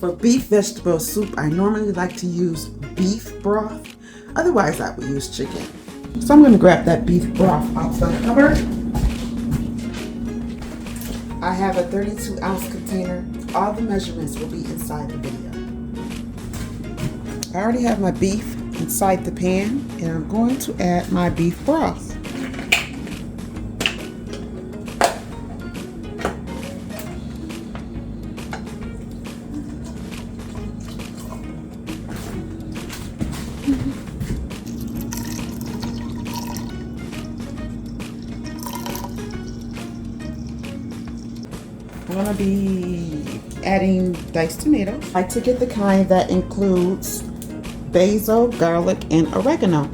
For beef vegetable soup, I normally like to use beef broth. Otherwise, I would use chicken. So I'm going to grab that beef broth out the cupboard. I have a 32-ounce container. All the measurements will be inside the video. I already have my beef inside the pan, and I'm going to add my beef broth. I'm going to be adding diced tomatoes. I like to get the kind that includes basil, garlic, and oregano.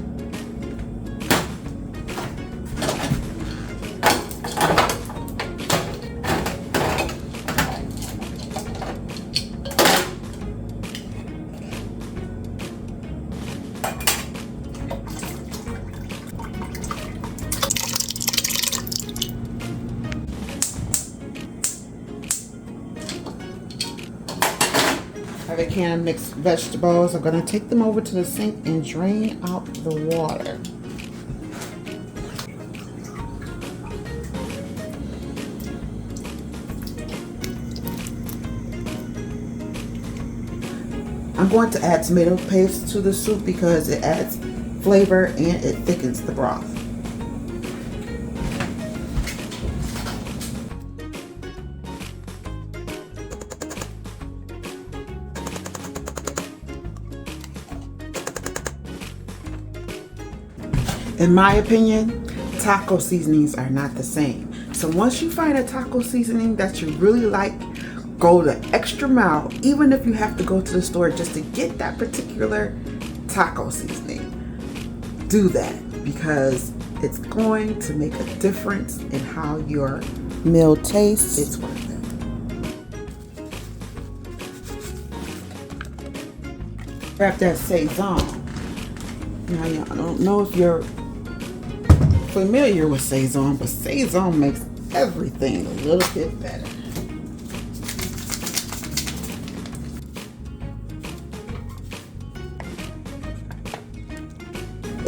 I have a can of mixed vegetables. I'm going to take them over to the sink and drain out the water. I'm going to add tomato paste to the soup because it adds flavor and it thickens the broth. In my opinion, taco seasonings are not the same. So once you find a taco seasoning that you really like, go the extra mile, even if you have to go to the store just to get that particular taco seasoning. Do that because it's going to make a difference in how your meal tastes. It's worth it. Grab that Saison. Now, I don't know if you're familiar with Saison, but Saison makes everything a little bit better.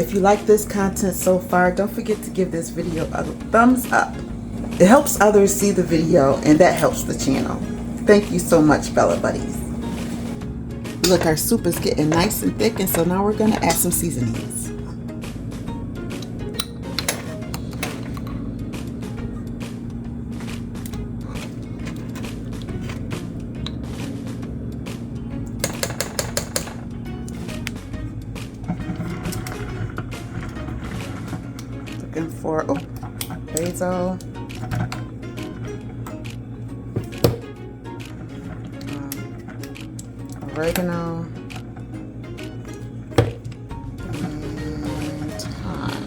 If you like this content so far, don't forget to give this video a thumbs up. It helps others see the video, and that helps the channel. Thank you so much, Bella Buddies. Look, our soup is getting nice and thick, and so now we're going to add some seasonings. Looking for basil, oregano, and thyme.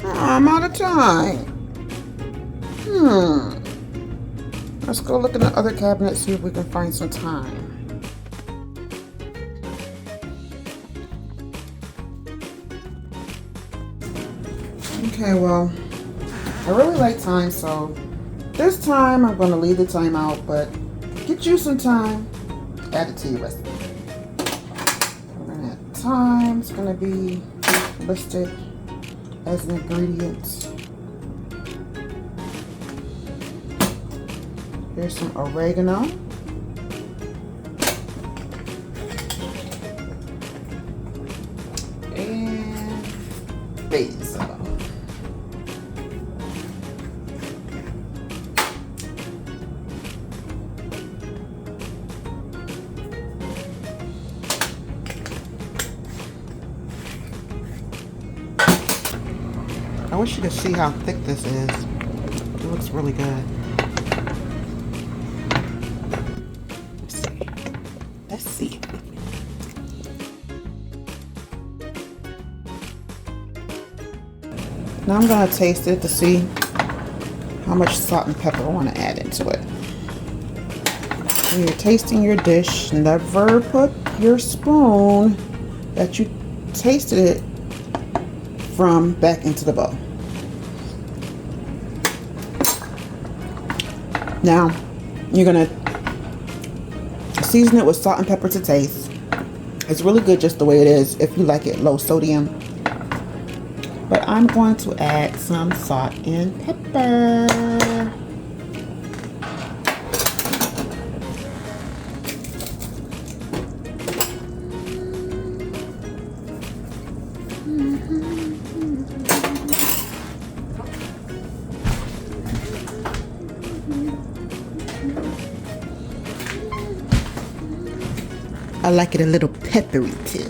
Oh, I'm out of thyme. Let's go look in the other cabinet, see if we can find some thyme. Okay, well, I really like thyme, so this time I'm going to leave the thyme out, but get you some thyme, add it to your recipe. We're going to add thyme. It's going to be listed as an ingredient. Here's some oregano. And basil. I wish you could see how thick this is. It looks really good. Let's see. Now I'm going to taste it to see how much salt and pepper I want to add into it. When you're tasting your dish, never put your spoon that you tasted it from back into the bowl. Now, You're gonna season it with salt and pepper to taste. It's really good just the way it is if you like it low sodium. But I'm going to add some salt and pepper. I like it a little peppery too.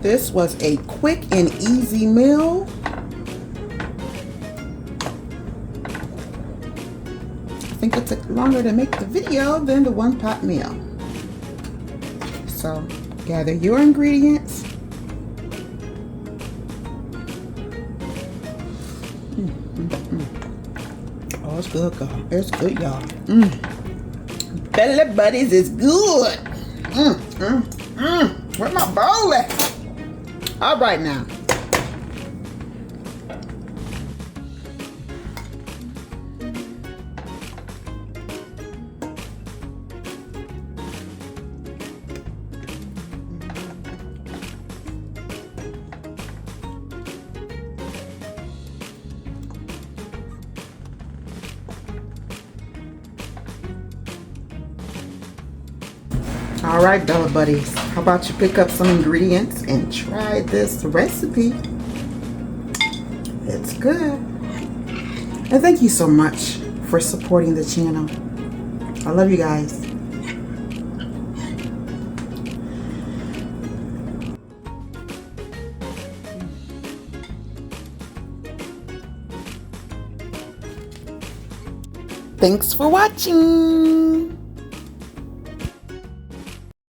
This was a quick and easy meal. I think it took longer to make the video than the one pot meal. So gather your ingredients. Oh, it's good, y'all. It's good, y'all. Belly buddies is good. Where's my bowl at? All right now. All right, Bella Buddies, how about you pick up some ingredients and try this recipe? It's good. And thank you so much for supporting the channel. I love you guys. Thanks for watching.